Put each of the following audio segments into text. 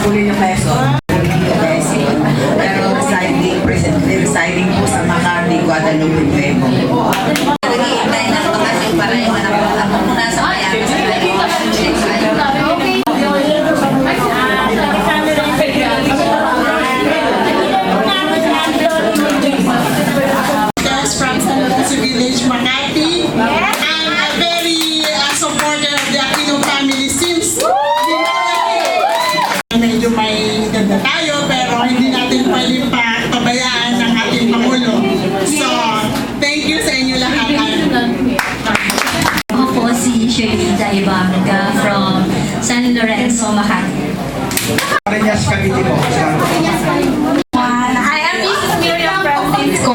Huli yung lesson. Pero residing po sa Makati, Guadalupe, Nuevo. Nag-iintay na ito kasi para yung anak ko muna sa kaya From San Luis Village, Makati. I'm a very supporter of the Aquino family since medyo may ganda tayo pero hindi natin pwedeng pabayaan ng ating Pangulo. So, thank you sa inyo lahat. Ako po si Sherita Ibarga from San Lorenzo, Makati. Parehas Cavite po. I am Mrs. Miriam Francisco.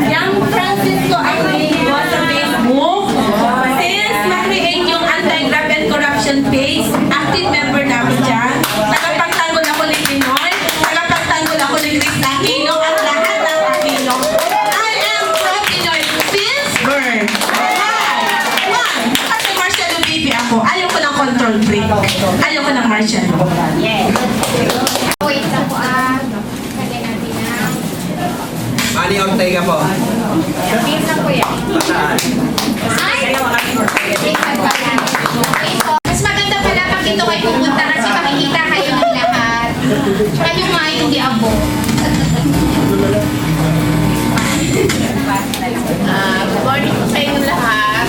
Young Francisco ay was sa Facebook. Since ma-create yung anti-graft and corruption page, active member namin dyan. Tagapagtanggol ako ni Pinoy, tagapagtanggol ako ni Chris Aquino at lahat ng Aquino. I am pro-Pinoy since birth. One, kasi Marcelo Bibi ako. Ayaw ko ng control freak. Ayaw ko ng Marcelo. Wait lang po lagyan natin ng Manny Ortega po. beef na po yan. Saan? Mas maganda pala pag dito kayo pupunta kasi makikita kayo ng lahat. Tsaka yung mga hindi abot. Good morning po sa inyo lahat.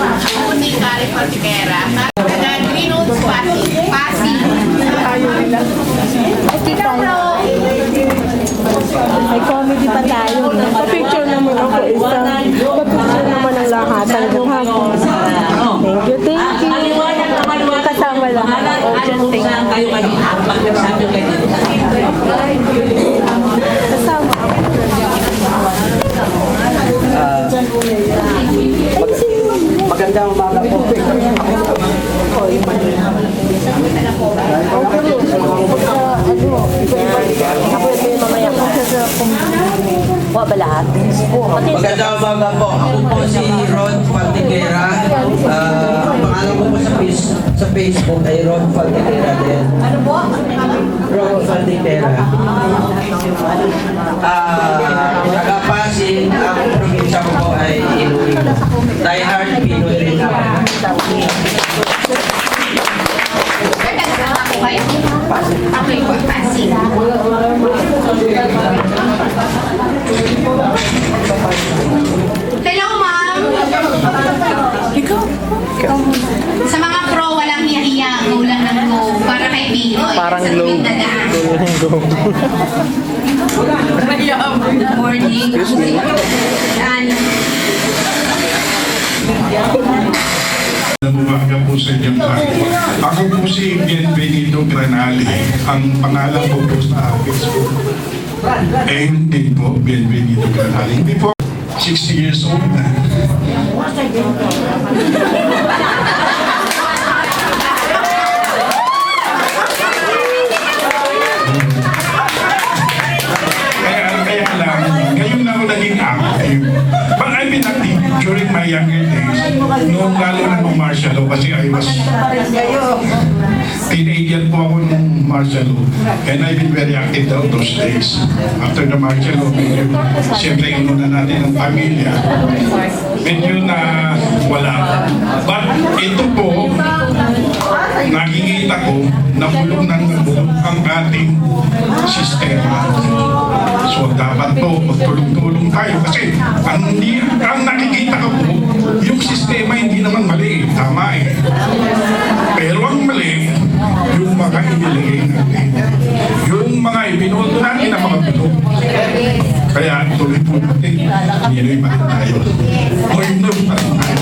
Ako ni Kari Fortiquera. Taga Greenwood, Pasig. May comedy pa tayo. Pa-picture naman ako isa. Pa-picture naman ang lahat. Thank you, thank you. Kasama lang. Kayo mag-sabi kayo. Kasama. Magandang umaga po. Magandang umaga po. Ako po si Ron Fortiquera. Ang pangalan ko po sa Facebook ay Ron Fortiquera din. Ano po? Ron Fortiquera. Taga Pasig, ang probinsya ko po ay Iloilo. Die hard Pinoy rin ako. Ako kayo? Okay po, Pasig. Hello, ma'am. Sa mga pro, walang hiya-hiya. Go lang ng go. Para kay Pinoy. Parang low. Good morning. Umaga po sa inyong lahat. Ako po si Bienvenido Granale. Ang pangalan ko po sa Facebook ay hindi po Bienvenido Granale. Hindi po 60 years old na. Kaya lang, ngayon na ako naging active. But I've been active during my younger days. Noong lalo na nung martial law kasi I was teenager po ako nung martial law. And I've been very active those days. After the martial law, siyempre inuna natin ang pamilya. Medyo na wala. But ito po, nakikita ko na bulong ng bulong ang ating sistema. So dapat po magtulong-tulong tayo kasi ang nakikita ko po, yung sistema hindi naman mali, tama eh. Pero ang mali, yung mga inilagay natin. Yung mga ibinoto natin na mga bulong. Kaya tuloy po natin, Pinoy pa rin tayo. Pinoy pa rin tayo.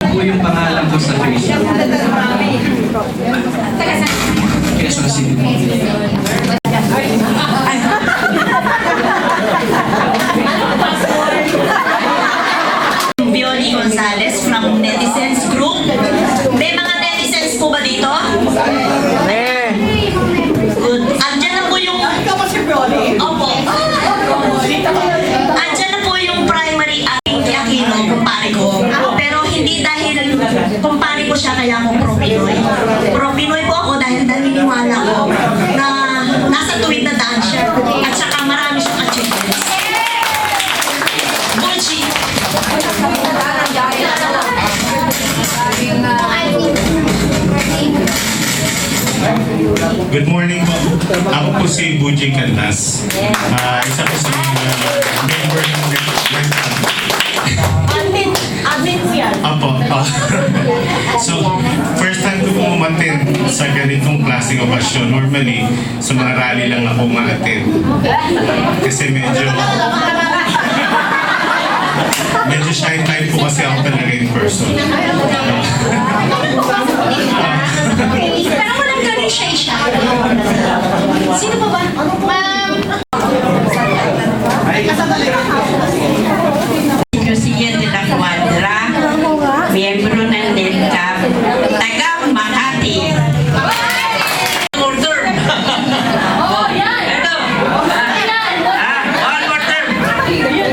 Po yung pangalan ko sa Facebook. Quezon City. Bioli Gonzales from Netizens Group. May mga netizens po ba dito? Good. Andyan na po yung... Opo. Andyan na po yung primary Aquino, kumpare ko. Pero hindi dahil kumpare ko siya kaya ako pro-Pinoy. Pro-Pinoy Ako po si Buji Canlas. Isa po sa mga member ng Red Band. Admin yan. Apo. So, first time ko po umattend sa ganitong klaseng okasyon. Normally, sa mga rally lang ako ma-attend. Kasi medyo shy type po kasi ako talaga in person. Pero walang ganun siya. Sino pa ba? Ma'am. Lucia de la Cuadra, miyembro ng NEDCAP, taga Makati. Order! Oh, yan! Ito! One more term!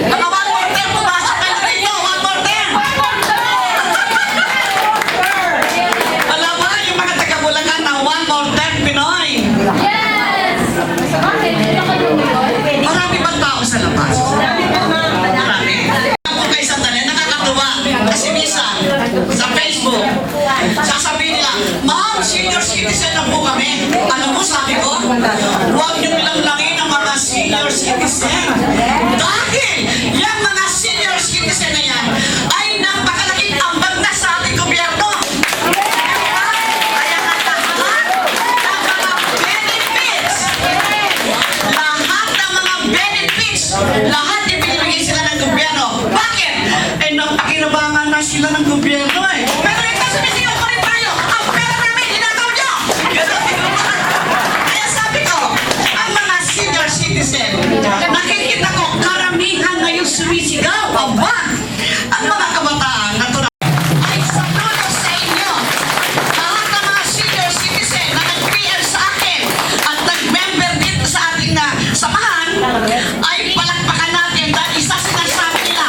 Mga one more term, pumasok kayo dito! One more term! Alam mo, yung mga taga-Bulacan na one more term, Pinoy! Yes! Bakit? Marami bang tao sa labas? Marami. Ako kay sandali, nakakatuwa. Kasi minsan, sa Facebook, sasabihin nila, Ma'am, senior citizen na po kami. Alam mo, sabi ko, huwag niyo nilang langin ang mga senior citizen. Dahil, yung mga senior citizen na yan, ay napakalaking ambag na sa ating gobyerno. Kaya nga lahat ng mga benefits, lahat ibinibigay sila ng gobyerno. Bakit? Eh, napakinabangan na sila ng gobyerno eh. Pero ito, sumisigaw pa rin tayo. Ang pera namin, hinagaw nyo! Kaya sabi ko, ang mga senior citizen, nakikita ko, karamihan na yung sumisigaw. Aba! Ang mga kabataan, natural. Ay, saludo sa inyo. Lahat ng mga senior citizen na nag-PM sa akin at nag-member dito sa ating samahan, ay palakpakan natin dahil isa sinasabi nila.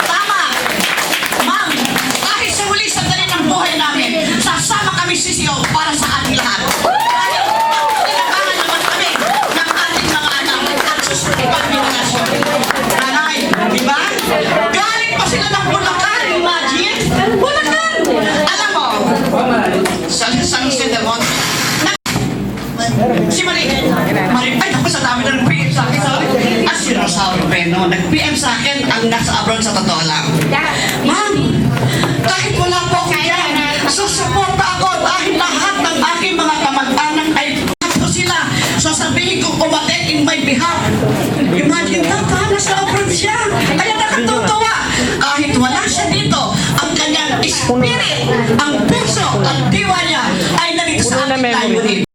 Tama! Ma'am, kahit sa huli sandali ng buhay namin, sasama kami sisiyo para sa ating lahat. Dahil tinabangan naman kami ng ating mga anak at susunod pagminasyon. Nanay, di ba? Galing pa sila ng Bulacan, imagine? Bulacan! Alam mo, sa Jose del Monte, si Marie, ay ako sa dami na nag-PM sa akin, sorry. Si Rosario Reno, nag-PM sa akin ang nasa abroad sa totoo lang. Ma'am, kahit wala po ako yan, susuporta ako dahil lahat ng aking mga kamag-anak ay ko sila. Sasabihin kong umaten in my behalf. Imagine ka, nasa abroad siya. Kaya nakatutuwa. Kahit wala siya dito, ang kanyang spirit, ang puso, ang diwa niya ay nandito sa ating layunin.